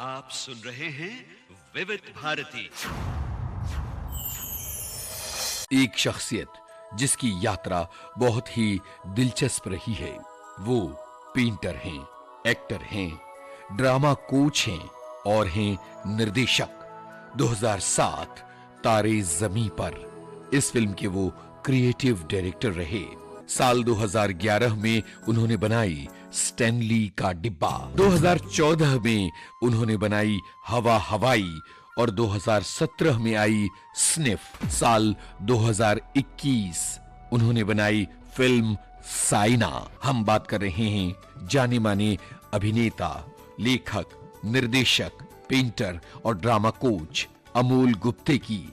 आप सुन रहे हैं विविध भारती। एक शख्सियत जिसकी यात्रा बहुत ही दिलचस्प रही है, वो पेंटर हैं, एक्टर हैं, ड्रामा कोच हैं और हैं निर्देशक। 2007 तारे ज़मीं पर इस फिल्म के वो क्रिएटिव डायरेक्टर रहे। साल 2011 में उन्होंने बनाई स्टैनली का डिब्बा, 2014 में उन्होंने बनाई हवा हवाई और 2017 में आई स्निफ। साल 2021 उन्होंने बनाई फिल्म साइना। हम बात कर रहे हैं जाने माने अभिनेता, लेखक, निर्देशक, पेंटर और ड्रामा कोच अमोल गुप्ते की।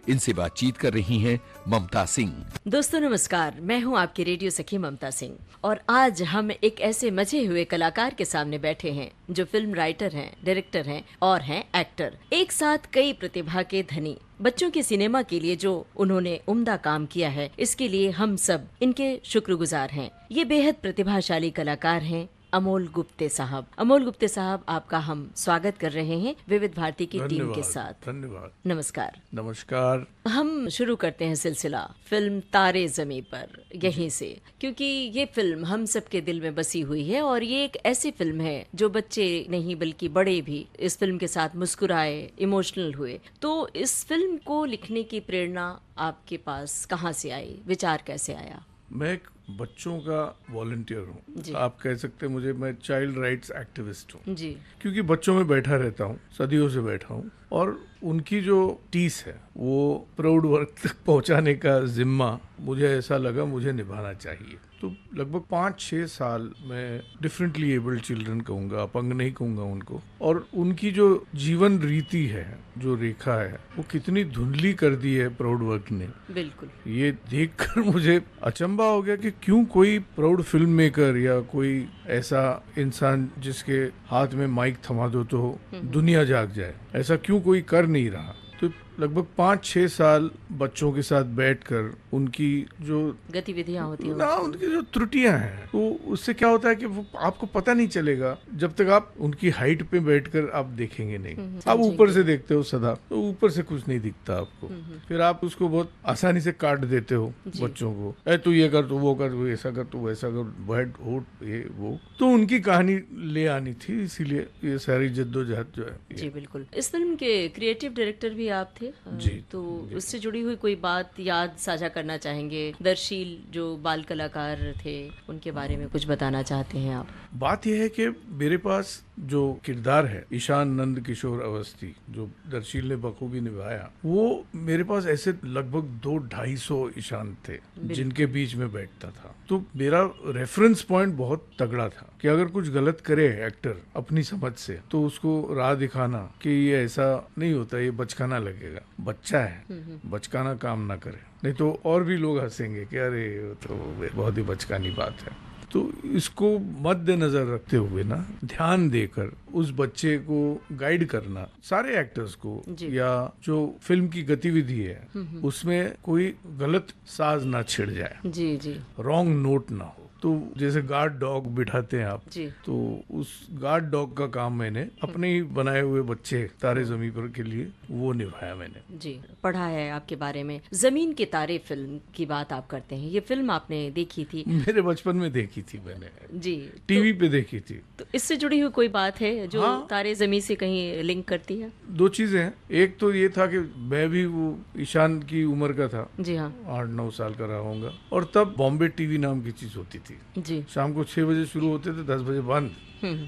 इनसे बातचीत कर रही हैं ममता सिंह। दोस्तों नमस्कार, मैं हूं आपकी रेडियो सखी ममता सिंह और आज हम एक ऐसे मजे हुए कलाकार के सामने बैठे हैं जो फिल्म राइटर हैं, डायरेक्टर हैं और हैं एक्टर। एक साथ कई प्रतिभा के धनी। बच्चों के सिनेमा के लिए जो उन्होंने उम्दा काम किया है, इसके लिए हम सब इनके शुक्रगुजार हैं। ये बेहद प्रतिभाशाली कलाकार हैं अमोल गुप्ते साहब। अमोल गुप्ते साहब, आपका हम स्वागत कर रहे हैं विविध भारती की टीम के साथ। धन्यवाद। नमस्कार। नमस्कार। हम शुरू करते हैं सिलसिला फिल्म तारे ज़मीं पर यहीं से, क्योंकि ये फिल्म हम सबके दिल में बसी हुई है और ये एक ऐसी फिल्म है जो बच्चे नहीं बल्कि बड़े भी इस फिल्म के साथ मुस्कुराए, इमोशनल हुए। तो इस फिल्म को लिखने की प्रेरणा आपके पास कहाँ से आई, विचार कैसे आया? मैं एक बच्चों का वॉलंटियर हूँ, जी। आप कह सकते हैं मुझे, मैं चाइल्ड राइट्स एक्टिविस्ट हूँ। जी। क्योंकि बच्चों में बैठा रहता हूँ, सदियों से बैठा हूँ और उनकी जो टीस है वो प्राउड वर्क तक पहुँचाने का जिम्मा मुझे ऐसा लगा मुझे निभाना चाहिए। तो लगभग 5-6 साल मैं डिफरेंटली एबल्ड चिल्ड्रन कहूँगा, अपंग नहीं कहूँगा उनको, और उनकी जो जीवन रीति है, जो रेखा है, वो कितनी धुंधली कर दी है प्राउड वर्क ने। बिल्कुल। ये देखकर मुझे अचंभा हो गया कि क्यों कोई प्राउड फिल्म मेकर या कोई ऐसा इंसान जिसके हाथ में माइक थमा दो तो दुनिया जाग जाए, ऐसा क्यों कोई कर नहीं रहा। तो लगभग 5-6 साल बच्चों के साथ बैठकर उनकी जो गतिविधियां होती हैं, ना, उनकी जो त्रुटियां हैं, तो उससे क्या होता है कि वो आपको पता नहीं चलेगा जब तक आप उनकी हाइट पे बैठकर आप देखेंगे नहीं। आप ऊपर से देखते हो सदा, तो ऊपर से कुछ नहीं दिखता आपको। फिर आप उसको बहुत आसानी से काट देते हो बच्चों को, ए तू ये कर, तू वो कर, तू ऐसा कर, तू वैसा कर, बैठ उठ, ये वो। तो उनकी कहानी ले आनी थी, इसीलिए ये सारी जद्दोजहद जो है। जी बिल्कुल। इस फिल्म के क्रिएटिव डायरेक्टर भी आप थे। जी। तो उससे जुड़ी हुई कोई बात याद साझा करना चाहेंगे? दर्शील जो बाल कलाकार थे, उनके बारे में कुछ बताना चाहते हैं आप? बात यह है कि मेरे पास जो किरदार है ईशान नंद किशोर अवस्थी, जो दर्शील ने बखूबी निभाया, वो मेरे पास ऐसे लगभग 200-250 ईशान थे जिनके बीच में बैठता था। तो मेरा रेफरेंस पॉइंट बहुत तगड़ा था कि अगर कुछ गलत करे एक्टर अपनी समझ से, तो उसको राह दिखाना कि ये ऐसा नहीं होता, ये बचकाना लगेगा, बच्चा है, बचकाना काम ना करे, नहीं तो और भी लोग हंसेंगे कि अरे ये तो बहुत ही बचकानी बात है। तो इसको मद्देनजर रखते हुए ना, ध्यान देकर उस बच्चे को गाइड करना, सारे एक्टर्स को, या जो फिल्म की गतिविधि है उसमें कोई गलत साज ना छिड़ जाए, जी जी, रॉन्ग नोट ना हो। तो जैसे गार्ड डॉग बिठाते हैं आप, जी। तो उस गार्ड डॉग का काम मैंने अपने ही बनाए हुए बच्चे तारे ज़मीं पर के लिए वो निभाया मैंने। जी, पढ़ा है आपके बारे में। जमीन के तारे फिल्म की बात आप करते हैं, ये फिल्म आपने देखी थी? मेरे बचपन में देखी थी मैंने, जी। टीवी पे देखी थी। तो इससे जुड़ी हुई कोई बात है जो तारे ज़मीं से कहीं लिंक करती है? 2 चीजें हैं। एक तो ये था कि मैं भी वो ईशान की उम्र का था, जी हाँ। 8-9 साल का रहा होऊंगा, और तब बॉम्बे टीवी नाम की चीज होती थी। जी। शाम को 6 बजे शुरू होते थे, 10 बजे बंद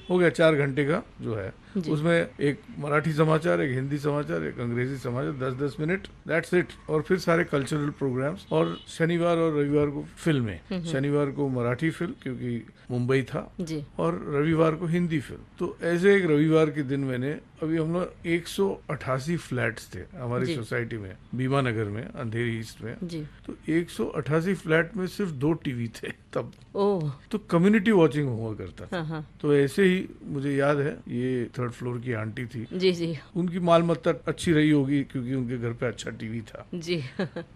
हो गया। 4 घंटे का जो है, उसमें एक मराठी समाचार, एक हिंदी समाचार, एक अंग्रेजी समाचार, 10-10 मिनट, दैट्स इट। और फिर सारे कल्चरल प्रोग्राम्स, और शनिवार और रविवार को फिल्में। शनिवार को मराठी फिल्म क्योंकि मुंबई था, जी। और रविवार को हिंदी फिल्म। तो ऐसे एक रविवार के दिन मैंने, अभी हम लोग 188 फ्लैट्स थे हमारी सोसाइटी में, भीमा नगर में, अंधेरी ईस्ट में। जी। तो 188 फ्लैट में सिर्फ 2 टीवी थे तब। ओह। तो कम्युनिटी वॉचिंग हुआ करता था। हाँ। तो ऐसे ही मुझे याद है, ये 3rd फ्लोर की आंटी थी, जी जी उनकी माल मत्ता अच्छी रही होगी क्योंकि उनके घर पे अच्छा टीवी था, जी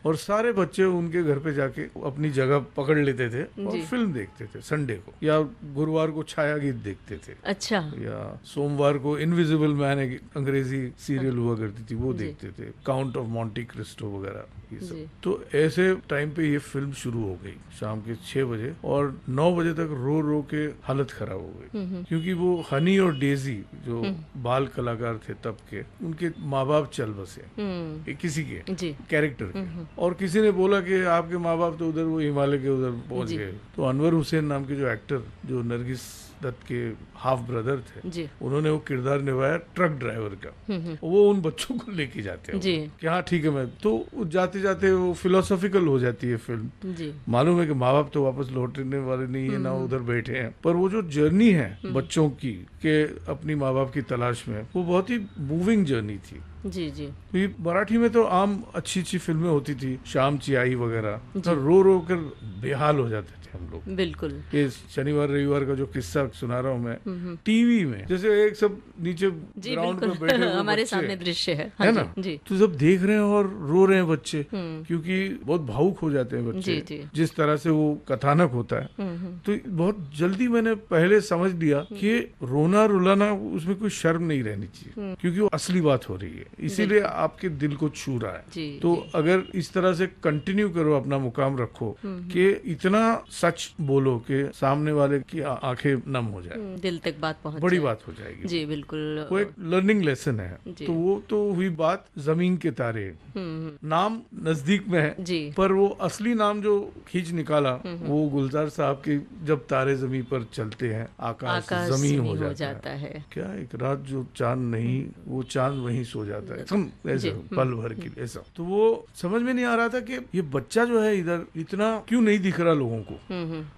और सारे बच्चे उनके घर पे जाके अपनी जगह पकड़ लेते थे और जी। फिल्म देखते थे संडे को, या गुरुवार को छाया गीत देखते थे, अच्छा। या सोमवार को इनविजिबल मैन एक अंग्रेजी सीरियल हुआ करती थी वो जी। देखते थे, काउंट ऑफ मॉन्टी क्रिस्टो वगैरह ये जी। सब। तो ऐसे टाइम पे ये फिल्म शुरू हो गई शाम के 6 बजे, और 9 बजे तक रो रो के हालत खराब हो गई, क्योंकि वो हनी और डेजी जो बाल कलाकार थे तब के, उनके माँ बाप चल बसे किसी के जी कैरेक्टर के, और किसी ने बोला कि आपके माँ बाप तो उधर वो हिमालय के उधर पहुंच जी। गए। तो अनवर हुसैन नाम के जो एक्टर, जो नरगिस दत्त के हाफ ब्रदर थे, जी उन्होंने वो किरदार निभाया ट्रक ड्राइवर का। वो उन बच्चों को लेके जाते हैं जी। कि हाँ ठीक है, मैं तो जाते जाते वो फिलोसॉफिकल हो जाती है फिल्म। जी मालूम है कि माँ बाप तो वापस लौटने वाले नहीं है, ना उधर बैठे हैं, पर वो जो जर्नी है बच्चों की के अपनी माँ बाप की तलाश में, वो बहुत ही मूविंग जर्नी थी। जी जी ये मराठी में तो आम अच्छी अच्छी फिल्में होती थी, शाम ची आई वगैरह, तो रो रो कर बेहाल हो जाते थे हम लोग। बिल्कुल। ये शनिवार रविवार का जो किस्सा सुना रहा हूँ मैं, टीवी में जैसे एक सब नीचे जी ग्राउंड पे बिल्कुल बैठे हुए हमारे बच्चे, सामने दृश्य है। है हाँ ना, जी जी तो जब देख रहे हैं और रो रहे हैं बच्चे, क्योंकि बहुत भावुक हो जाते हैं बच्चे जी, जी। जिस तरह से वो कथानक होता है। तो बहुत जल्दी मैंने पहले समझ लिया कि रोना रुलाना उसमें कोई शर्म नहीं रहनी चाहिए, क्योंकि वो असली बात हो रही है, इसीलिए आपके दिल को छू रहा है। जी, तो जी। अगर इस तरह से कंटिन्यू करो, अपना मुकाम रखो कि इतना सच बोलो कि सामने वाले की आंखें नम हो जाए, दिल तक बात पहुंच बड़ी जाए। बात हो जाएगी। जी बिल्कुल। वो एक लर्निंग लेसन है। जी। तो वो तो हुई बात जमीन के तारे। नाम नजदीक में है, जी पर वो असली नाम जो खींच निकाला वो गुलजार साहब की, जब तारे जमीन पर चलते हैं आकाश आकाश जमीन जमीन हो जाता है। है। क्या एक रात जो चांद नहीं, वो चांद वहीं सो जाता है, ऐसा जी। पल भर की ऐसा। तो वो समझ में नहीं आ रहा था कि ये बच्चा जो है इधर इतना क्यों नहीं दिख रहा लोगों को,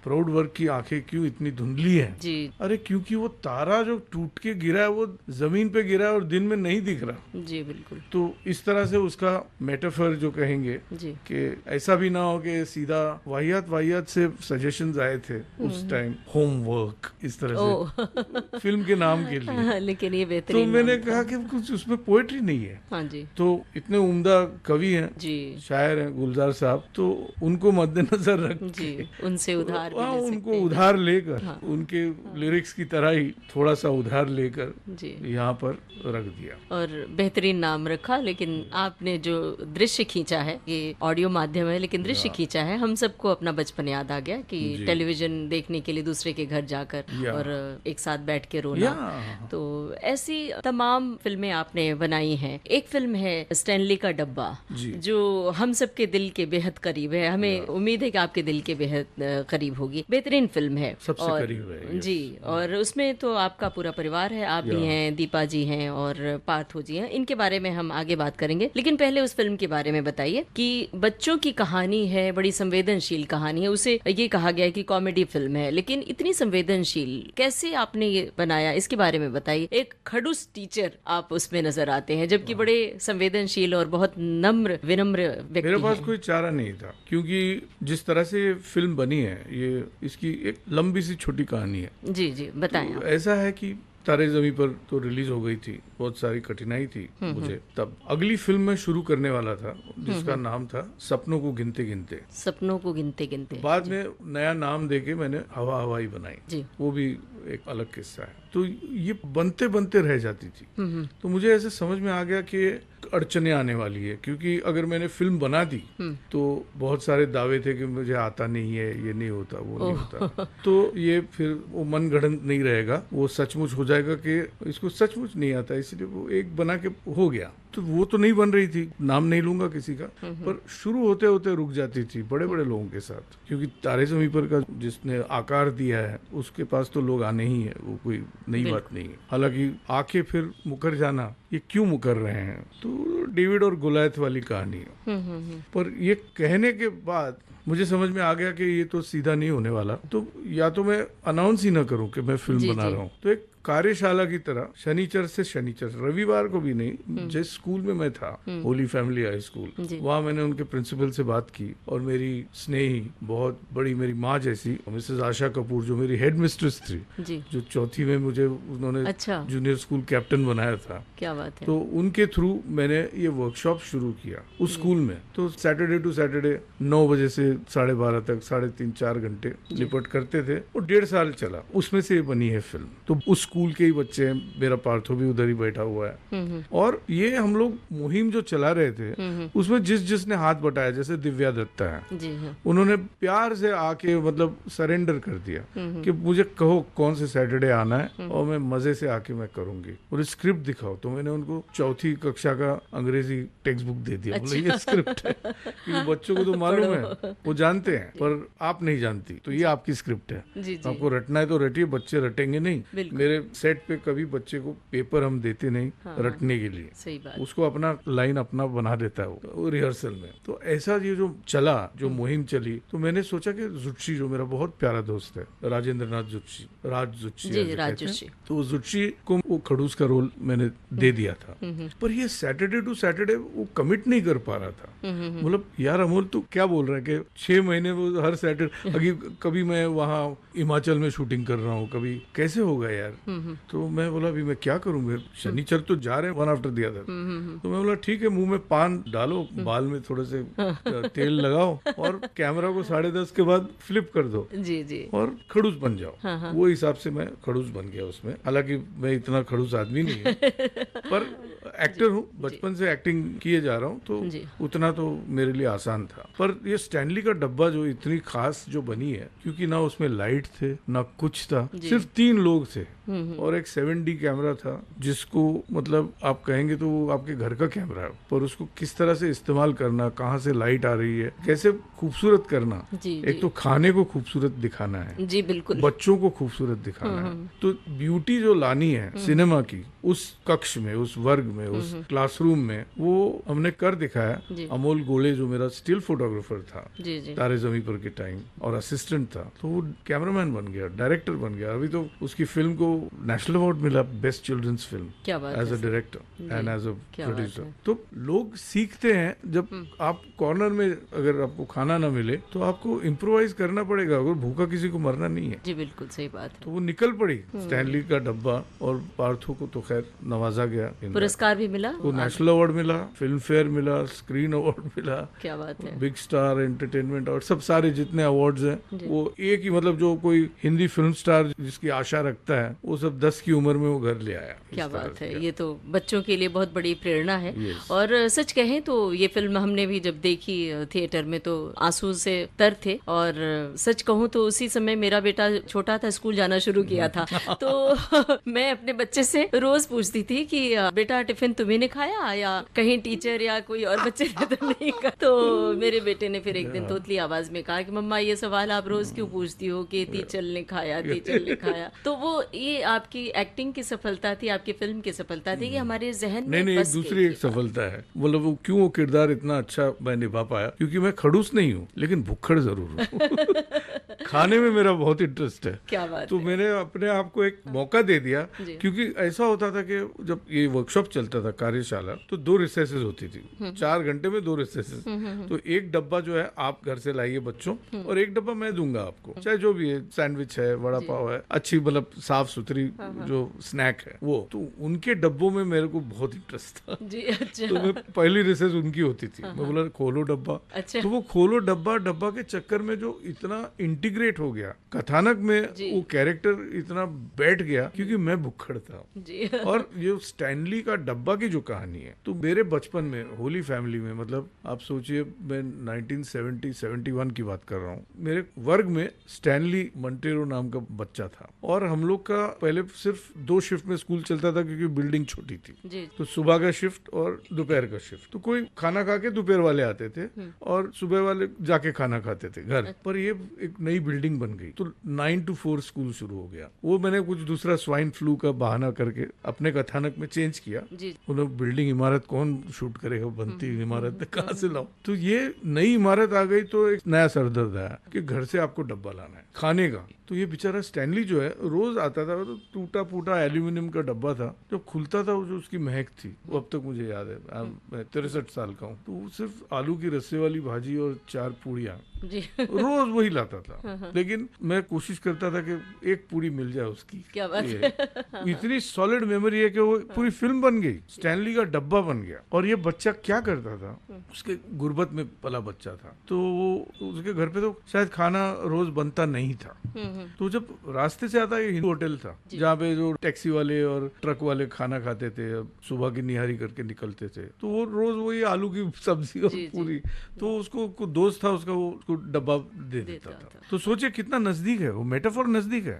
प्राउड वर्क की आंखें क्यों इतनी धुंधली है। जी अरे क्योंकि वो तारा जो टूट के गिरा है वो जमीन पे गिरा है और दिन में नहीं दिख रहा। जी बिल्कुल। तो इस तरह से उसका मेटाफर जो कहेंगे जी कि ऐसा भी ना हो कि सीधा वाहियात से सजेशंस आए थे उस टाइम, होमवर्क इस तरह से फिल्म के नाम के लिए। लेकिन ये तो बेहतरीन मैंने नाम कहा कि कुछ उसमें पोएट्री नहीं है। था। हाँ जी तो इतने उम्दा कवि हैं, जी शायर हैं गुलजार साहब, तो उनको मद्देनजर रख जी उनसे उधार भी हाँ, ले सकते उनको हैं। उधार लेकर, हाँ। उनके लिरिक्स की तरह ही थोड़ा सा उधार लेकर जी यहाँ पर रख दिया। और बेहतरीन नाम रखा। लेकिन आपने जो दृश्य खींचा है, ये ऑडियो माध्यम है लेकिन दृश्य खींचा है, हम सबको अपना बचपन याद आ गया कि जी। टेलीविजन देखने के लिए दूसरे के घर जाकर या। और एक साथ बैठ के रोना। या। तो ऐसी तमाम फिल्में आपने बनाई हैं। एक फिल्म है स्टैनली का डब्बा, जी। जो हम सबके दिल के बेहद करीब है। हमें उम्मीद है कि आपके दिल के बेहद करीब होगी। बेहतरीन फिल्म है। सबसे और करीब है, yes। जी, और उसमें तो आपका पूरा परिवार है, आप भी हैं, दीपा जी हैं और पार्थो जी हैं। इनके बारे में हम आगे बात करेंगे, लेकिन पहले उस फिल्म के बारे में बताइए कि बच्चों की कहानी है, बड़ी संवेदनशील कहानी है। उसे ये कहा गया है कि कॉमेडी फिल्म है, लेकिन इतनी संवेदनशील कैसे आपने ये बनाया, इसके बारे में बताइए। एक खड़ूस टीचर आप उसमें नजर आते हैं, जबकि बड़े संवेदनशील और बहुत नम्र विनम्र व्यक्ति मेरे पास हैं। कोई चारा नहीं था, क्योंकि जिस तरह से फिल्म बनी है, ये इसकी एक लंबी सी छोटी कहानी है। जी जी बताएं आप। ऐसा है कि तारे ज़मीं पर तो रिलीज हो गई थी, बहुत सारी कठिनाई थी मुझे तब। अगली फिल्म मैं शुरू करने वाला था जिसका नाम था सपनों को गिनते गिनते। सपनों को गिनते गिनते। बाद में नया नाम देके मैंने हवा हवाई बनाई, जी वो भी एक अलग किस्सा है। तो ये बनते बनते रह जाती थी। तो मुझे ऐसे समझ में आ गया कि अड़चने आने वाली है, क्योंकि अगर मैंने फिल्म बना दी तो बहुत सारे दावे थे कि मुझे आता नहीं है, ये नहीं होता, वो नहीं होता। तो ये फिर वो मन गढ़ंत नहीं रहेगा, वो सचमुच हो जाएगा कि इसको सचमुच नहीं आता, इसलिए वो एक बना के हो गया। तो वो तो नहीं बन रही थी, नाम नहीं लूंगा किसी का, पर शुरू होते होते रुक जाती थी बड़े बड़े लोगों के साथ, क्योंकि तारे ज़मीं पर का जिसने आकार दिया है उसके पास तो लोग आने ही है, वो कोई नई बात नहीं है। हालांकि आके फिर मुकर जाना, ये क्यों मुकर रहे हैं, तो डेविड और गोलायत वाली कहानी है। पर ये कहने के बाद मुझे समझ में आ गया कि ये तो सीधा नहीं होने वाला, तो या तो मैं अनाउंस ही ना करूं कि मैं फिल्म बना रहा हूं, तो एक कार्यशाला की तरह शनिचर से शनिचर, रविवार को भी नहीं। जिस स्कूल में मैं था, होली फैमिली हाई स्कूल, जी। वहाँ मैंने उनके प्रिंसिपल से बात की और मेरी स्नेही, बहुत बड़ी मेरी माँ जैसी मिसेस आशा कपूर, जो मेरी हेड मिस्ट्रेस थी, जी, जो चौथी में मुझे उन्होंने अच्छा, जूनियर स्कूल कैप्टन बनाया था, क्या बात है। तो उनके थ्रू मैंने ये वर्कशॉप शुरू किया उस स्कूल में। तो सैटरडे टू सैटरडे 9 बजे से 12:30 तक 3.5-4 घंटे लिपट करते थे। वो 1.5 साल चला, उसमें से बनी है फिल्म। तो उस स्कूल के ही बच्चे हैं, मेरा पार्थो भी उधर ही बैठा हुआ है। और ये हम लोग मुहिम जो चला रहे थे, उसमें जिसने हाथ बटाया, जैसे दिव्या दत्ता है, जी हाँ, उन्होंने प्यार से आके मतलब सरेंडर कर दिया कि मुझे कहो कौन से सैटरडे आना है और मैं मजे से आके मैं करूंगी, और स्क्रिप्ट दिखाओ। तो मैंने उनको चौथी कक्षा का अंग्रेजी टेक्स्ट बुक दे दिया। बोले ये स्क्रिप्ट है, क्योंकि बच्चों को तो मालूम है, वो जानते हैं, पर आप नहीं जानती, तो ये आपकी स्क्रिप्ट है। जी, जी, आपको रटना है तो रटिए, बच्चे रटेंगे नहीं। बिल्कुल। मेरे सेट पे कभी बच्चे को पेपर हम देते नहीं रटने के लिए, सही बात। उसको अपना लाइन अपना बना देता है वो रिहर्सल में। तो ऐसा ये जो चला, जो मुहिम चली, तो मैंने सोचा कि जुत्सी, जो मेरा बहुत प्यारा दोस्त है, राजेंद्र नाथ जुत्सी, राज जुत्सी जी, ऐसे राज कहते हैं, जुत्सी। तो वो जुत्सी को वो खड़ूस का रोल मैंने दे दिया था। पर ये सैटरडे टू सैटरडे वो कमिट नहीं कर पा रहा था। मतलब यार अमोल तू क्या बोल रहा है कि 6 महीने वो हर सैटरडे, अभी कभी मैं वहाँ हिमाचल में शूटिंग कर रहा हूँ, कभी कैसे होगा यार। तो मैं बोला अभी मैं क्या करूँ, शनिचर तो जा रहे हैं वन आफ्टर दी अदर। तो मैं बोला ठीक है, मुंह में पान डालो, बाल में थोड़े से तेल लगाओ और कैमरा को 10:30 के बाद फ्लिप कर दो जी, जी, और खड़ूस बन जाओ। वो हिसाब से मैं खड़ूस बन गया उसमें। हालांकि मैं इतना खड़ूस आदमी नहीं है, पर एक्टर हूँ, बचपन से एक्टिंग किए जा रहा हूँ, तो उतना तो मेरे लिए आसान था। पर ये स्टैनली का डब्बा जो इतनी खास जो बनी है, क्योंकि ना उसमें लाइट थे ना कुछ था, सिर्फ 3 लोग थे और एक 7D कैमरा था, जिसको मतलब आप कहेंगे तो वो आपके घर का कैमरा है, पर उसको किस तरह से इस्तेमाल करना, कहाँ से लाइट आ रही है, कैसे खूबसूरत करना। जी, एक तो खाने को खूबसूरत दिखाना है, जी, बिल्कुल, बच्चों को खूबसूरत दिखाना है, तो ब्यूटी जो लानी है सिनेमा की, उस कक्ष में, उस वर्ग में, उस क्लासरूम में, वो हमने कर दिखाया। अमोल गोले जो मेरा स्टिल फोटोग्राफर था जी, जी, तारे जमी पर के टाइम और असिस्टेंट था, तो वो कैमरामैन बन गया, डायरेक्टर बन गया। अभी तो उसकी फिल्म को नेशनल अवार्ड मिला बेस्ट चिल्ड्रंस फिल्म, क्या बात एज है a director and as a क्या बात प्रोड्यूसर। है। तो लोग सीखते हैं, जब आप कॉर्नर में अगर आपको खाना ना मिले तो आपको इम्प्रोवाइज करना पड़ेगा, अगर भूखा किसी को मरना नहीं है। जी, बिल्कुल सही बात है। तो वो निकल पड़ी स्टैनली का डब्बा, और पार्थो को तो खैर नवाजा गया, पुरस्कार भी मिला, को नेशनल अवार्ड मिला, फिल्म फेयर मिला, स्क्रीन अवार्ड मिला, क्या बात है। बिग स्टार एंटरटेनमेंट, और सब सारे जितने अवार्ड्स हैं वो एक ही, मतलब जो कोई हिंदी फिल्म स्टार जिसकी आशा रखता है, वो सब 10 की उम्र में वो घर ले आया। क्या बात है, ये तो बच्चों के लिए बहुत बड़ी प्रेरणा है। Yes. और सच कहें तो ये फिल्म हमने भी जब देखी थिएटर में तो आंसू से तर थे, और सच कहूँ तो उसी समय मेरा बेटा छोटा था, स्कूल जाना शुरू किया था, तो मैं अपने बच्चे से रोज पूछती थी कि बेटा टिफिन तुम्ही ने खाया या कहीं टीचर या कोई और बच्चे ने तो नहीं खाया। तो मेरे बेटे ने फिर एक दिन तोतली आवाज में कहा कि मम्मा ये सवाल आप रोज क्यों पूछती हो कि टीचर ने खाया, टीचर ने खाया। तो वो ये आपकी एक्टिंग की सफलता थी, आपकी फिल्म की सफलता थी कि हमारे जहन में नहीं, एक दूसरी एक सफलता है। मतलब वो क्यों वो किरदार इतना अच्छा मैं निभा पाया, क्योंकि मैं खड़ूस नहीं हूँ लेकिन भुक्खड़ जरूर हूँ। खाने में मेरा बहुत इंटरेस्ट है। क्या बात तो है। मैंने अपने आप को एक मौका दे दिया, क्योंकि ऐसा होता था कि जब ये वर्कशॉप चलता था कार्यशाला, तो 2 रिसेसेस होती थी, 4 घंटे में 2 रिसेसेस। तो एक डब्बा जो है आप घर से लाइए बच्चों, और एक डब्बा मैं दूंगा आपको, चाहे जो भी है, सैंडविच है, वड़ा पाव है, अच्छी मतलब साफ सुथरी जो स्नैक है वो। तो उनके डब्बों में मेरे को बहुत इंटरेस्ट था जी, अच्छा, तो मैं पहली रिसेस उनकी होती थी। मैं बोला खोलो डब्बा, अच्छा, तो वो खोलो डब्बा, डब्बा के चक्कर में जो इतना इंटीग्रेट हो गया कथानक में, वो कैरेक्टर इतना बैठ गया, क्योंकि मैं भुक्खड़ था। जी, और ये स्टैनली का डब्बा की जो कहानी है, तो मेरे बचपन में होली फैमिली में, मतलब आप सोचिए मैं 1970-71 की बात कर रहा हूँ, मेरे वर्ग में स्टैनली मंटेरो नाम का बच्चा था, और हम लोग का पहले सिर्फ 2 शिफ्ट में स्कूल चलता था, क्योंकि बिल्डिंग छोटी थी। जी, तो सुबह का शिफ्ट और दोपहर का शिफ्ट, तो कोई खाना खा के दोपहर वाले आते थे और सुबह वाले जाके खाना खाते थे घर पर। ये एक नई बिल्डिंग बन गई तो 9 to 4 स्कूल शुरू हो गया। वो मैंने कुछ दूसरा स्वाइन फ्लू का बहाना करके अपने कथानक में चेंज किया। जी। उन्हें बिल्डिंग इमारत कौन शूट करेगा, बनती हुई इमारत कहाँ से लाओ। तो ये नई इमारत आ गई तो एक नया सरदर्द आया कि घर से आपको डब्बा लाना है खाने का। तो ये बेचारा स्टैनली जो है रोज आता था, तो टूटा फूटा एल्यूमिनियम का डब्बा था, जब खुलता था जो उसकी महक थी वो अब तक मुझे याद है। मैं 63 साल का हूँ। तो वो सिर्फ आलू की रस्से वाली भाजी और 4 पूड़ियाँ जी। रोज वही लाता था। लेकिन मैं कोशिश करता था कि एक पूरी मिल जाए उसकी। क्या बात है। इतनी सॉलिड मेमोरी है कि वो पूरी फिल्म बन गई, स्टैनली का डब्बा बन गया। और ये बच्चा क्या करता था, उसके गुर्बत में पला बच्चा था, तो वो उसके घर पे तो शायद खाना रोज बनता नहीं था। तो जब रास्ते से आता, ये हिंदू होटल था जहाँ पे जो टैक्सी वाले और ट्रक वाले खाना खाते थे, सुबह की निहारी करके निकलते थे, तो वो रोज वही आलू की सब्जी और पूरी। तो उसको दोस्त था उसका, वो उसको डब्बा दे देता था। तो सोचिए कितना नजदीक है वो, मेटाफोर नजदीक है।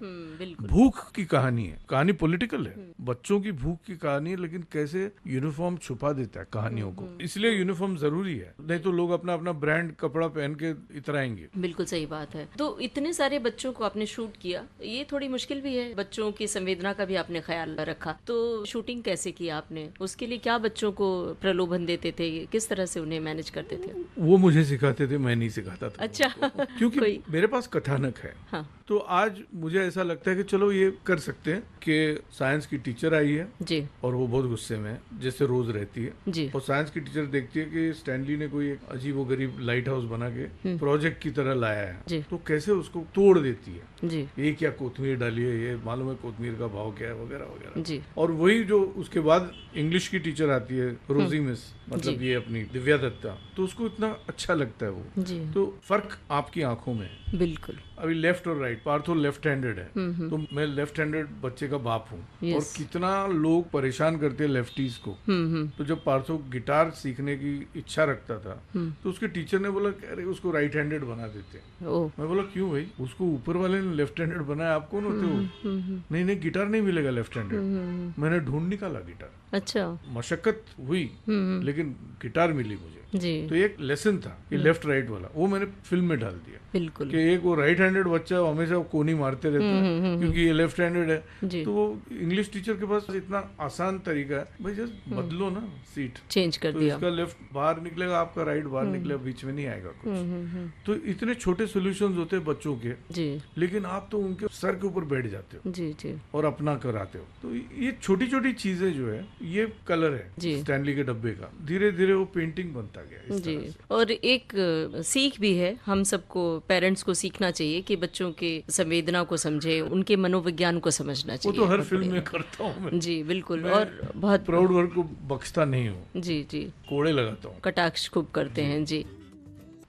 भूख की कहानी है, कहानी पॉलिटिकल है, बच्चों की भूख की कहानी है, लेकिन कैसे यूनिफॉर्म छुपा देता है कहानियों को। इसलिए यूनिफॉर्म जरूरी है, नहीं तो लोग अपना अपना ब्रांड कपड़ा पहन के इतराएंगे। बिल्कुल सही बात है। तो इतने सारे बच्चों को आपने शूट किया, ये थोड़ी मुश्किल भी है, बच्चों की संवेदना का भी आपने ख्याल रखा। तो शूटिंग कैसे किया आपने, उसके लिए क्या बच्चों को प्रलोभन देते थे, किस तरह से उन्हें मैनेज करते थे? वो मुझे सिखाते थे, मैं नहीं सिखाता था। अच्छा। क्योंकि मेरे पास कथानक है। हाँ। तो आज मुझे ऐसा लगता है कि चलो ये कर सकते हैं कि साइंस की टीचर आई है जी। और वो बहुत गुस्से में है, जैसे रोज रहती है जी। और साइंस की टीचर देखती है कि स्टैनली ने कोई एक अजीब व गरीब लाइट हाउस बना के प्रोजेक्ट की तरह लाया है, तो कैसे उसको तोड़ देती है। जी। ये क्या कोथमीर डाली है, ये मालूम है कोथमीर का भाव क्या है, वगैरह वगैरह। जी। और वही जो उसके बाद इंग्लिश की टीचर आती है, रोजी मिस, मतलब ये अपनी दिव्या दत्ता, तो उसको इतना अच्छा लगता है वो। जी। तो फर्क आपकी आंखों में है। बिल्कुल। अभी लेफ्ट और राइट, पार्थो लेफ्ट हैंडेड है, तो मैं लेफ्ट हैंडेड बच्चे का बाप हूँ। और कितना लोग परेशान करते हैं लेफ्टीज को। तो जब पार्थो गिटार सीखने की इच्छा रखता था, तो उसके टीचर ने बोला अरे उसको राइट हैंडेड बना देते। मैं बोला क्यों भाई, उसको ऊपर वाले ने लेफ्ट हैंडेड बनाया, आप कौन होते हो? नहीं गिटार नहीं मिलेगा लेफ्ट हैंडेड। मैंने ढूंढ निकाला गिटार। अच्छा। मशक्कत हुई, लेकिन गिटार मिली मुझे। जी। तो एक लेसन था कि लेफ्ट राइट वाला, वो मैंने फिल्म में डाल दिया। बिल्कुल। कि एक वो राइट हैंडेड बच्चा हमेशा कोनी मारते रहता है क्योंकि ये लेफ्ट हैंडेड है। तो वो इंग्लिश टीचर के पास इतना आसान तरीका है, भाई जस्ट बदलो ना सीट, चेंज कर दिया। इसका लेफ्ट बाहर निकलेगा, आपका राइट बाहर निकलेगा, बीच में नहीं आएगा कुछ। तो इतने छोटे सोल्यूशंस होते हैं बच्चों के, जी। लेकिन आप तो उनके सर के ऊपर बैठ जाते हो। जी जी। और अपना कराते हो। तो ये छोटी छोटी चीजें जो है, ये कलर है स्टैनली के डब्बे का, धीरे धीरे वो पेंटिंग बनता गया इस जी। तरह से। और एक सीख भी है, हम सबको, पेरेंट्स को सीखना चाहिए कि बच्चों के संवेदना को समझे, उनके मनोविज्ञान को समझना चाहिए। वो तो हर फिल्म में करता हूँ मैं। जी बिल्कुल। और बहुत प्राउड वर्क को बख्शता नहीं हूँ। जी जी। कोड़े लगाता हूँ, कटाक्ष खूब करते हैं। जी।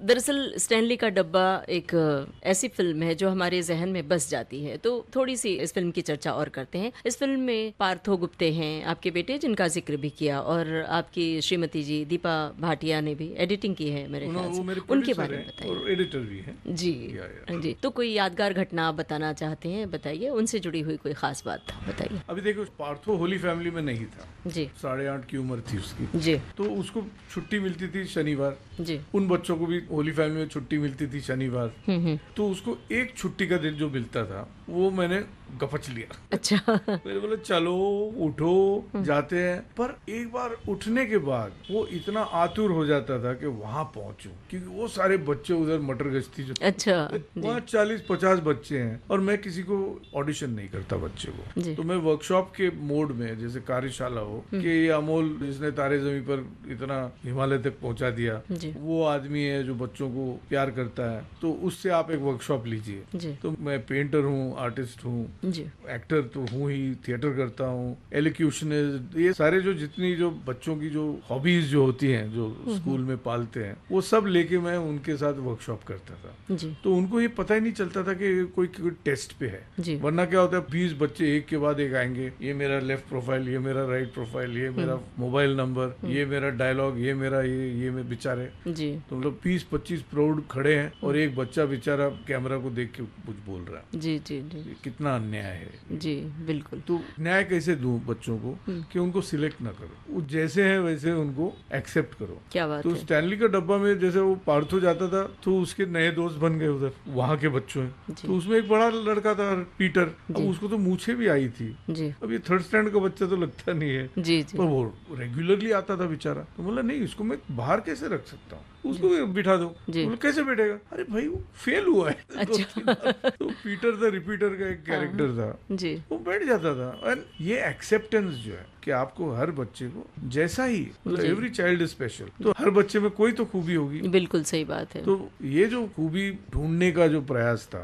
दरअसल स्टैनली का डब्बा एक ऐसी फिल्म है जो हमारे जहन में बस जाती है। तो थोड़ी सी इस फिल्म की चर्चा और करते हैं। इस फिल्म में पार्थो गुप्ते हैं, आपके बेटे जिनका जिक्र भी किया, और आपकी श्रीमती जी दीपा भाटिया ने भी एडिटिंग की है मेरे ख्याल से, उनके बारे में बताइए। और एडिटर भी है। जी जी। तो कोई यादगार घटना आप बताना चाहते हैं, बताइए, उनसे जुड़ी हुई कोई खास बात बताइए। अभी देखो, पार्थो होली फैमिली में नहीं था जी। 8.5 की उम्र थी उसकी जी। तो उसको छुट्टी मिलती थी शनिवार। जी। उन बच्चों को भी होली फैमिली में छुट्टी मिलती थी शनिवार। तो उसको एक छुट्टी का दिन जो मिलता था वो मैंने गपच लिया। अच्छा। मैंने बोला चलो उठो, जाते हैं। पर एक बार उठने के बाद वो इतना आतुर हो जाता था कि वहां पहुंचूं, क्योंकि वो सारे बच्चे उधर मटर गश्ती जो, अच्छा, वहाँ 40-50 बच्चे हैं और मैं किसी को ऑडिशन नहीं करता बच्चे को। तो मैं वर्कशॉप के मोड में, जैसे कार्यशाला हो कि ये अमोल जिसने तारे ज़मीं पर इतना हिमालय तक पहुंचा दिया, वो आदमी है जो बच्चों को प्यार करता है, तो उससे आप एक वर्कशॉप लीजिए। तो मैं पेंटर हूँ, आर्टिस्ट हूँ, एक्टर तो हूँ ही, थिएटर करता हूँ, एलिक्यूशनिस्ट, ये सारे जो जितनी जो बच्चों की जो हॉबीज जो होती हैं, जो स्कूल में पालते हैं, वो सब लेके मैं उनके साथ वर्कशॉप करता था। तो उनको ये पता ही नहीं चलता था कि कोई टेस्ट पे है। वरना क्या होता है, 20 बच्चे एक के बाद एक आएंगे, ये मेरा लेफ्ट प्रोफाइल, ये मेरा राइट प्रोफाइल, ये मेरा मोबाइल नंबर, ये मेरा डायलॉग, ये मेरा ये मैं बेचारे, तो मतलब 20-25 प्राउड खड़े हैं और एक बच्चा बेचारा कैमरा को देख के कुछ बोल रहा है। जी जी। जी ये कितना अन्याय है। जी बिल्कुल। तो न्याय कैसे दूं बच्चों को कि उनको सिलेक्ट ना करो, वो जैसे हैं वैसे उनको एक्सेप्ट करो। क्या बात तो है। स्टैनली का डब्बा में जैसे वो पार्थो जाता था तो उसके नए दोस्त बन गए उधर, वहाँ के बच्चों हैं। जी। तो उसमें एक बड़ा लड़का था पीटर, अब जी। उसको तो मूछें भी आई थी। जी अब ये थर्ड स्टैंडर्ड का बच्चा तो लगता नहीं है, जी जी पर वो रेगुलरली आता था बेचारा। तो बोला नहीं, इसको मैं बाहर कैसे रख सकता हूँ, उसको भी बिठा दो। जी। बोला कैसे बैठेगा? अरे भाई वो फेल हुआ है। अच्छा। तो पीटर था, रिपीटर का एक कैरेक्टर था, जी वो बैठ जाता था। और ये एक्सेप्टेंस जो है कि आपको हर बच्चे को जैसा ही, मतलब जी। एवरी चाइल्ड इज स्पेशल, तो हर बच्चे में कोई तो खूबी होगी। बिल्कुल सही बात है। तो ये जो खूबी ढूंढने का जो प्रयास था,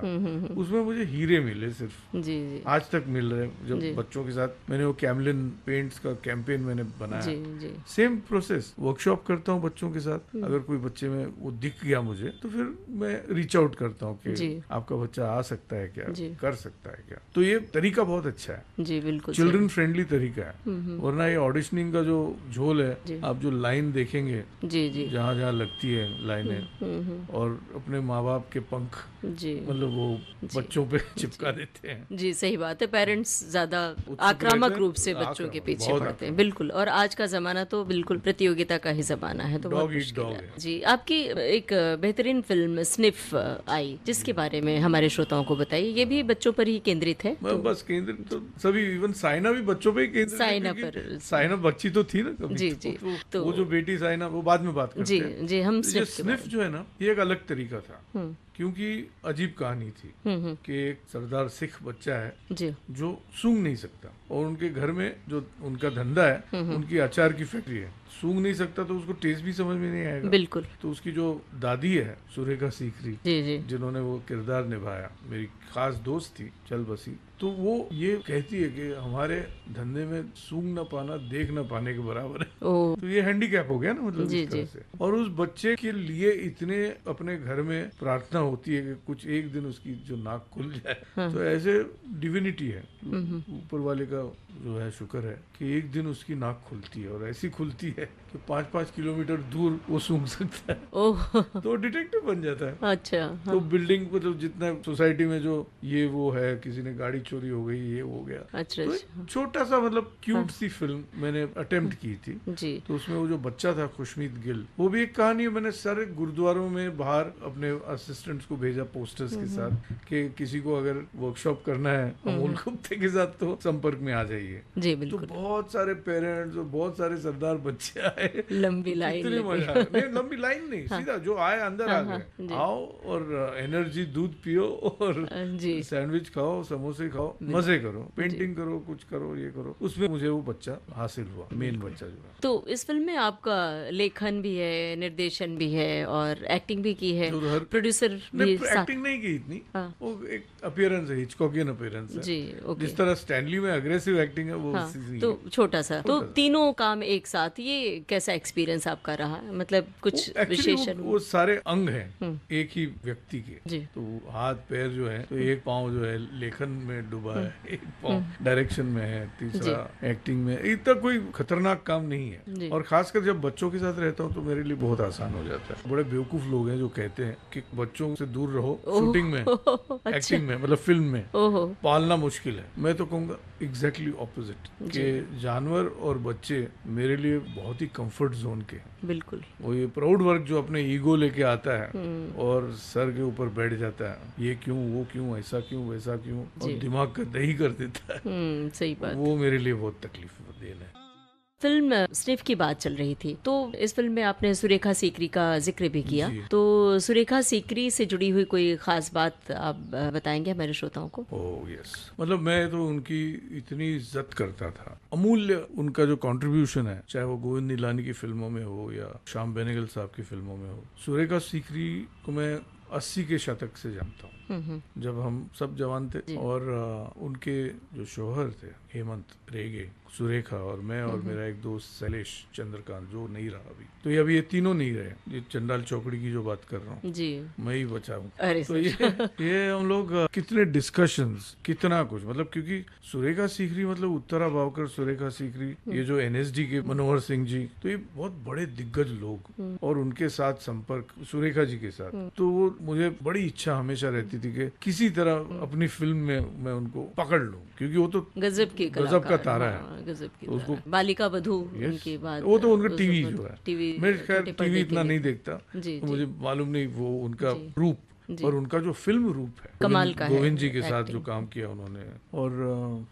उसमें मुझे हीरे मिले सिर्फ, जी जी आज तक मिल रहे हैं। जी। जब बच्चों के साथ मैंने वो कैमलिन पेंट्स का कैंपेन मैंने जी बनाया, जी सेम प्रोसेस, वर्कशॉप करता हूँ बच्चों के साथ। अगर कोई बच्चे में वो दिख गया मुझे, तो फिर मैं रीच आउट करता हूँ जी। कि आपका बच्चा आ सकता है क्या, जी। कर सकता है क्या। तो ये तरीका बहुत अच्छा है, जी बिल्कुल चिल्ड्रन फ्रेंडली तरीका है। वरना ये ऑडिशनिंग का जो झोल जी। है, आप जो लाइन देखेंगे सही। जी जी जहाँ जहाँ लगती है लाइनें, और अपने माँ बाप के पंख जी मतलब वो बच्चों पे चिपका देते हैं। जी सही बात है। पेरेंट्स ज्यादा उत्सुक आक्रामक रहते हैं, रूप से बच्चों के आक्रामक, पीछे बहुत पड़ते हैं। आक्रामक। बिल्कुल। और आज का जमाना तो बिल्कुल प्रतियोगिता का ही जमाना है, तो बहुत Dog eat मुश्किल dog है। है। जी आपकी एक बेहतरीन फिल्म स्निफ आई, जिसके बारे में हमारे श्रोताओं को बताइए। ये भी बच्चों पर ही केंद्रित है। बस केंद्रित तो सभी, इवन साइना भी बच्चों पे ही केंद्रित है, साइना क्योंकि पर। साइना बच्ची तो थी ना कभी। जी, तो, जी। तो वो जो बेटी साइना, वो बाद में बात करते जी हैं। जी हम तो ये स्निफ के स्निफ बारे जो है ना, ये एक अलग तरीका था, हम्म। क्योंकि अजीब कहानी थी कि एक सरदार सिख बच्चा है जी जो सूंघ नहीं सकता, और उनके घर में जो उनका धंधा है, उनकी अचार की फैक्ट्री है। सूंघ नहीं सकता तो उसको टेस्ट भी समझ में नहीं आएगा। बिल्कुल। तो उसकी जो दादी है सुरेखा सीकरी, जी जी जिन्होंने वो किरदार निभाया, मेरी खास दोस्त थी चल बसी, तो वो ये कहती है कि हमारे धंधे में सूंघ न पाना देख न पाने के बराबर है। ओ तो ये हैंडीकैप हो गया ना, मतलब जी, इस तरह जी। से। और उस बच्चे के लिए इतने अपने घर में प्रार्थना होती है कि कुछ एक दिन उसकी जो नाक खुल जाए। तो ऐसे डिविनिटी है, ऊपर वाले का जो है शुक्र है कि एक दिन उसकी नाक खुलती है, और ऐसी खुलती है कि 5-5 किलोमीटर दूर वो सूंघ सकता है। ओह तो डिटेक्टिव बन जाता है। अच्छा तो बिल्डिंग मतलब जितना सोसाइटी में जो ये वो है, किसी ने गाड़ी चोरी हो गई, ये हो गया। अच्छा तो अच्छा एक छोटा सा मतलब क्यूट सी फिल्म मैंने अटेम्प्ट की थी। जी तो उसमें वो जो बच्चा था खुशमीत गिल, वो भी एक कहानी है। मैंने सारे गुरुद्वारों में बाहर अपने असिस्टेंट्स को भेजा पोस्टर्स के साथ कि किसी को अगर वर्कशॉप करना है अमूल गुप्ते के साथ तो संपर्क में आ जाइए। जी तो बिल्कुल। बहुत सारे पेरेंट्स और बहुत सारे सरदार बच्चे आए। लंबी लाइन इतनी लगी। मजा नहीं, लंबी लाइन नहीं, सीधा जो आए अंदर आ हाँ, गए। जी। आओ और एनर्जी दूध पियो और जी सैंडविच खाओ, समोसे खाओ, मजे करो, पेंटिंग करो, कुछ करो, ये करो। उसमें मुझे वो बच्चा हासिल हुआ, मेन बच्चा जो है। तो इस फिल्म में आपका लेखन भी है, निर्देशन भी है और एक्टिंग भी की है, जो हर प्रोड्यूसर नहीं, भी साथ। एक्टिंग नहीं की इतनी, हाँ। वो एक अपीयरेंस है, हिचकॉकियन अपीयरेंस है। जी ओके। जिस तरह स्टैनली में अग्रेसिव एक्टिंग है, वो हाँ उसी से तो ही है। छोटा सा, तो छोटा सा। तीनों काम एक साथ, ये कैसा एक्सपीरियंस आपका रहा? मतलब कुछ Actually विशेषण? वो सारे अंग हैं एक ही व्यक्ति के। जी तो हाथ पैर जो है, तो एक पाँव जो है लेखन में डूबा है, एक पाँव डायरेक्शन में है, तीसरा एक्टिंग में। इतना कोई खतरनाक काम नहीं जी। है। और खासकर जब बच्चों के साथ रहता हूँ तो मेरे लिए बहुत आसान हो जाता है। बड़े बेवकूफ लोग हैं जो कहते हैं कि बच्चों से दूर रहो शूटिंग में, एक्टिंग में, मतलब फिल्म में ओहो पालना मुश्किल है। मैं तो कहूँगा एग्जैक्टली ऑपोजिट, कि जानवर और बच्चे मेरे लिए बहुत ही कंफर्ट जोन के हैं। बिल्कुल। वो ये प्राउड वर्क जो अपने ईगो लेके आता है और सर के ऊपर बैठ जाता है, ये क्यों, वो क्यों, ऐसा क्यों, वैसा क्यों, और दिमाग का दही कर देता है, सही बात। वो मेरे लिए बहुत तकलीफ देना है। फिल्म स्निफ की बात चल रही थी, तो इस फिल्म में आपने सुरेखा सीकरी का जिक्र भी किया, जी। तो सुरेखा सीकरी से जुड़ी हुई कोई खास बात आप बताएंगे हमारे श्रोताओं को? ओह यस, मतलब मैं तो उनकी इतनी इज्जत करता था, अमूल्य उनका जो कंट्रीब्यूशन है, चाहे वो गोविंद निलानी की फिल्मों में हो या श्याम बेनेगल साहब की फिल्मों में हो। सुरेखा सीकरी को मैं 80 के शतक से जानता हूँ, जब हम सब जवान थे। और उनके जो शौहर थे हेमंत रेगे, सुरेखा और मैं और मेरा एक दोस्त शैलेश चंद्रकांत, जो नहीं रहा अभी, तो ये अभी ये तीनों नहीं रहे। ये चंडाल चौकड़ी की जो बात कर रहा हूँ जी, मैं ही बचा हूँ। अरे तो ये हम लोग कितने डिस्कशंस, कितना कुछ, मतलब क्योंकि सुरेखा सीकरी मतलब उत्तरा भावकर, सुरेखा सीकरी, ये जो एनएसडी के मनोहर सिंह जी, तो ये बहुत बड़े दिग्गज लोग, और उनके साथ संपर्क सुरेखा जी के साथ, तो वो मुझे बड़ी इच्छा हमेशा रहती चाहती थी कि किसी तरह अपनी फिल्म में मैं उनको पकड़ लूं, क्योंकि वो तो गजब की गजब का कलाकार, तारा हाँ, है। गजब की उसको तारा। बालिका वधू Yes, उनके बाद वो तो उनका उस टीवी वक्त जो है, टीवी मैं खैर छोटे पर्दे टीवी के इतना लिए नहीं था। देखता, जी, तो जी। मुझे मालूम नहीं वो उनका जी। रूप जी। और उनका जो फिल्म रूप है, कमाल का है, गोविंद जी के साथ जो एक्टिंग। काम किया उन्होंने, और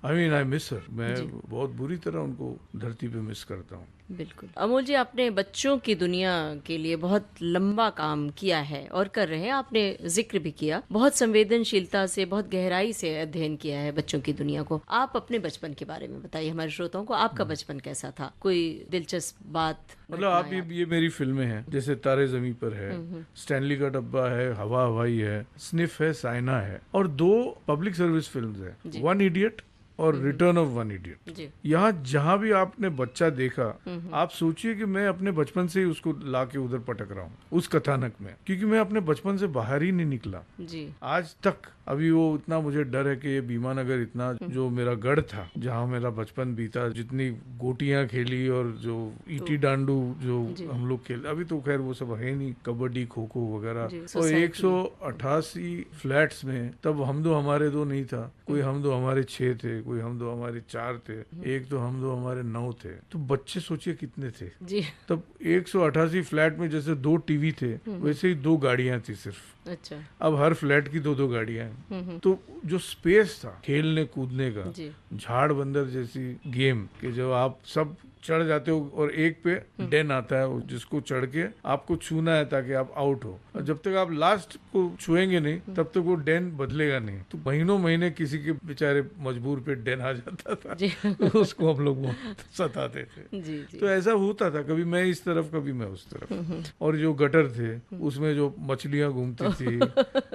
I mean I miss her, मैं बहुत बुरी तरह उनको धरती पे मिस करता हूँ। बिल्कुल। अमोल जी, आपने बच्चों की दुनिया के लिए बहुत लंबा काम किया है और कर रहे हैं। आपने जिक्र भी किया, बहुत संवेदनशीलता से, बहुत गहराई से अध्ययन किया है बच्चों की दुनिया को। आप अपने बचपन के बारे में बताइए हमारे श्रोताओं को, आपका बचपन कैसा था? कोई दिलचस्प बात? मतलब आप ये मेरी फिल्में हैं, जैसे तारे जमीन पर है, स्टैनली का डब्बा है, हवा हवाई है, स्निफ है, साइना है, और 2 पब्लिक सर्विस फिल्म्स है, वन इडियट और रिटर्न ऑफ वन इडियट। जी। यहाँ जहाँ भी आपने बच्चा देखा, आप सोचिए कि मैं अपने बचपन से ही उसको लाके उधर पटक रहा हूँ उस कथानक में, क्योंकि मैं अपने बचपन से बाहर ही नहीं निकला जी। आज तक। अभी वो इतना मुझे डर है कि ये भीमानगर इतना जो मेरा गढ़ था, जहाँ मेरा बचपन बीता, जितनी गोटियां खेली और जो ईटी डांडू जो हम लोग खेले, अभी तो खैर वो सब है नहीं, कबड्डी खो खो वगैरह, और 188 फ्लैट्स में, तब हम दो हमारे दो नहीं था, कोई हम दो हमारे 6 थे, कोई हम दो हमारे 4 थे, एक तो हम दो हमारे 9 थे, तो बच्चे सोचिए कितने थे जी। तब। 188 फ्लैट में जैसे 2 टीवी थे, वैसे ही 2 गाड़ियां थी सिर्फ। अच्छा। अब हर फ्लैट की 2-2 गाड़ियां हैं, तो जो स्पेस था खेलने कूदने का, जी। झाड़ बंदर जैसी गेम कि जब आप सब चढ़ जाते हो और एक पे डेन आता है जिसको चढ़ के आपको छूना है ताकि आप आउट हो, और जब तक आप लास्ट को छुएंगे नहीं तब तक वो डेन बदलेगा नहीं। तो महीनों महीने किसी के बेचारे मजबूर पे डेन आ जाता था, तो उसको हम लोग सताते थे। जी, जी। तो ऐसा होता था, कभी मैं इस तरफ कभी मैं उस तरफ। और जो गटर थे उसमें जो मछलियां घूमती थी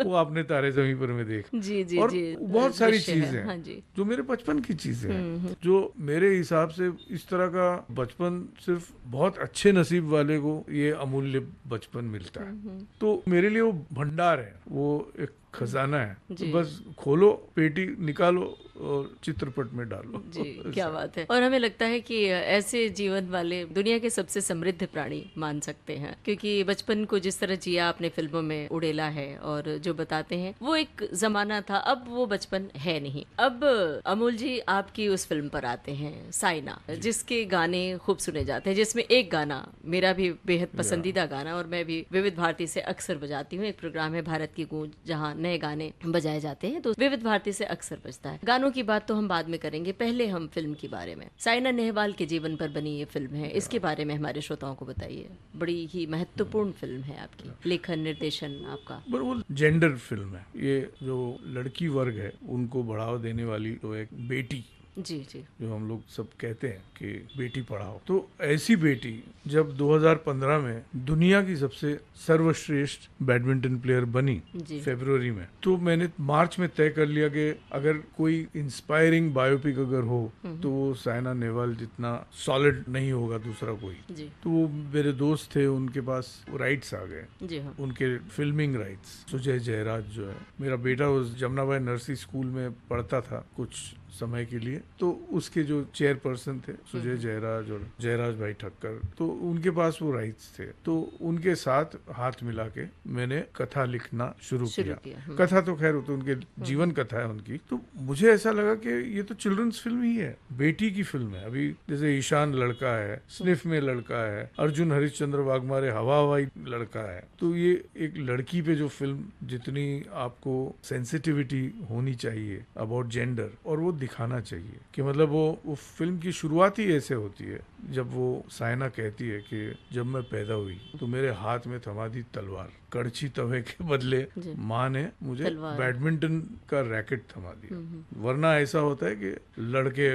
वो आपने तारे ज़मीं पर में देख। जी, जी, और जी। बहुत सारी दृश्य है, चीजें हाँ जी। जो मेरे बचपन की चीजें हैं, जो मेरे हिसाब से इस तरह का बचपन सिर्फ बहुत अच्छे नसीब वाले को ये अमूल्य बचपन मिलता है। तो मेरे लिए वो भंडार है, वो एक खजाना है, तो बस खोलो, पेटी निकालो और चित्रपट में डालो। जी, क्या बात है। और हमें लगता है कि ऐसे जीवन वाले दुनिया के सबसे समृद्ध प्राणी मान सकते हैं, क्योंकि बचपन को जिस तरह जिया आपने फिल्मों में उड़ेला है, और जो बताते हैं वो एक जमाना था, अब वो बचपन है नहीं। अब अमोल जी, आपकी उस फिल्म पर आते हैं, साइना, जिसके गाने खूब सुने जाते हैं, जिसमें एक गाना मेरा भी बेहद पसंदीदा गाना, और मैं भी विविध भारती से अक्सर बजाती हूँ। एक प्रोग्राम है भारत की गूंज, जहाँ नए गाने बजाए जाते हैं, तो विविध भारती से अक्सर बजता है। गानों की बात तो हम बाद में करेंगे, पहले हम फिल्म के बारे में। साइना नेहवाल के जीवन पर बनी ये फिल्म है, इसके बारे में हमारे श्रोताओं को बताइए। बड़ी ही महत्वपूर्ण फिल्म है आपकी, लेखन निर्देशन आपका। पर वो जेंडर फिल्म है, ये जो लड़की वर्ग है उनको बढ़ावा देने वाली तो एक बेटी, जी जी, जो हम लोग सब कहते हैं कि बेटी पढ़ाओ, तो ऐसी बेटी जब 2015 में दुनिया की सबसे सर्वश्रेष्ठ बैडमिंटन प्लेयर बनी फरवरी में, तो मैंने मार्च में तय कर लिया कि अगर कोई इंस्पायरिंग बायोपिक अगर हो तो वो साइना नेहवाल जितना सॉलिड नहीं होगा दूसरा कोई। जी। तो वो मेरे दोस्त थे, उनके पास राइट्स आ गए, जी हाँ। उनके फिल्मिंग राइट्स। सुजय जयराज जो है, मेरा बेटा उस जमुनाबाई नरसी स्कूल में पढ़ता था कुछ समय के लिए, तो उसके जो चेयरपर्सन थे सुजय जयराज और जयराज भाई ठक्कर, तो उनके पास वो राइट्स थे, तो उनके साथ हाथ मिला के मैंने कथा लिखना शुरू किया। कथा तो खैर तो उनके जीवन कथा है उनकी, तो मुझे ऐसा लगा कि ये तो चिल्ड्रंस फिल्म ही है, बेटी की फिल्म है। अभी जैसे ईशान लड़का है, स्निफ में लड़का है, अर्जुन हरिश्चंद्र वाघमारे हवा हवाई लड़का है, तो ये एक लड़की पे जो फिल्म जितनी आपको सेंसिटिविटी होनी चाहिए अबाउट जेंडर, और वो दिखाना चाहिए कि मतलब वो फिल्म की शुरुआत ही ऐसे होती है जब वो साइना कहती है कि जब मैं पैदा हुई तो मेरे हाथ में थमा दी तलवार, कड़छी तवे के बदले माँ ने मुझे बैडमिंटन का रैकेट थमा दिया। वरना ऐसा होता है कि लड़के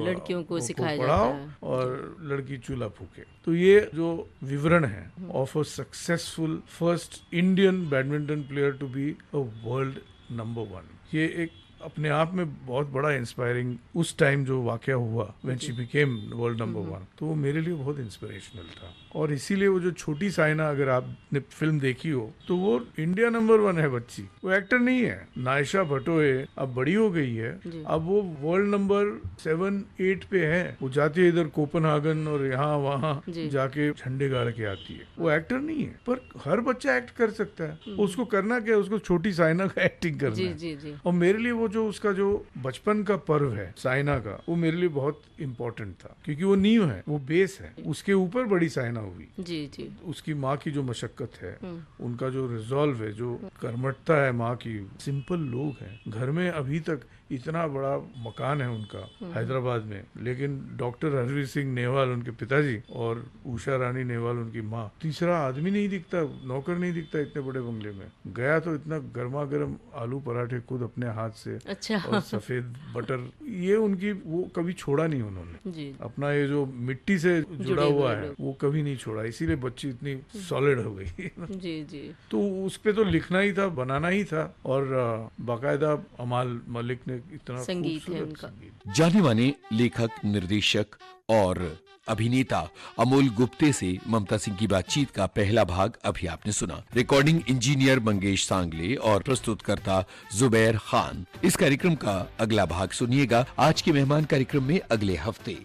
लड़कियों को सिखाया पढ़ाओ जाता है और लड़की चूल्हा फूके। तो ये जो विवरण है of a successful first Indian badminton player to be a world number 1, ये एक अपने आप में बहुत बड़ा इंस्पायरिंग उस टाइम जो वाकया हुआ when she became world number 1, तो वो मेरे लिए बहुत इंस्पिरेशनल था। और इसीलिए वो जो छोटी साइना, अगर आपने फिल्म देखी हो तो वो इंडिया नंबर 1 है बच्ची, वो एक्टर नहीं है। नायशा भटोए अब बड़ी हो गई है, अब वो वर्ल्ड नंबर 7-8 पे है। वो जाती है इधर कोपनहागन और यहाँ वहाँ जाके झंडे गाड़ के आती है। वो एक्टर नहीं है, पर हर बच्चा एक्ट कर सकता है। उसको करना क्या है, उसको छोटी साइना का एक्टिंग करना है। और मेरे लिए वो जो उसका जो बचपन का पर्व है साइना का, वो मेरे लिए बहुत इंपॉर्टेंट था, क्योंकि वो नींव है, वो बेस है, उसके ऊपर बड़ी साइना हुई। जी जी। उसकी माँ की जो मशक्कत है, उनका जो रिजॉल्व है, जो कर्मठता है माँ की। सिंपल लोग हैं, घर में अभी तक इतना बड़ा मकान है उनका हैदराबाद में, लेकिन डॉक्टर हरवीर सिंह नेहवाल उनके पिताजी और उषा रानी नेहवाल उनकी माँ, तीसरा आदमी नहीं दिखता, नौकर नहीं दिखता इतने बड़े बंगले में। गया तो इतना गर्मा गर्म आलू पराठे खुद अपने हाथ से, अच्छा। और सफेद बटर, ये उनकी वो कभी छोड़ा नहीं उन्होंने जी। अपना ये जो मिट्टी से जुड़ा हुआ है वो कभी नहीं छोड़ा, इसीलिए बच्ची इतनी सॉलिड हो गई। जी जी। तो उस पे तो लिखना ही था, बनाना ही था, और बाकायदा अमाल मलिक ने इतना संगीत है खूबसूरत उनका। संगीत। जाने माने लेखक, निर्देशक और अभिनेता अमोल गुप्ते से ममता सिंह की बातचीत का पहला भाग अभी आपने सुना। रिकॉर्डिंग इंजीनियर मंगेश सांगले और प्रस्तुतकर्ता जुबैर खान। इस कार्यक्रम का अगला भाग सुनिएगा आज के मेहमान कार्यक्रम में अगले हफ्ते।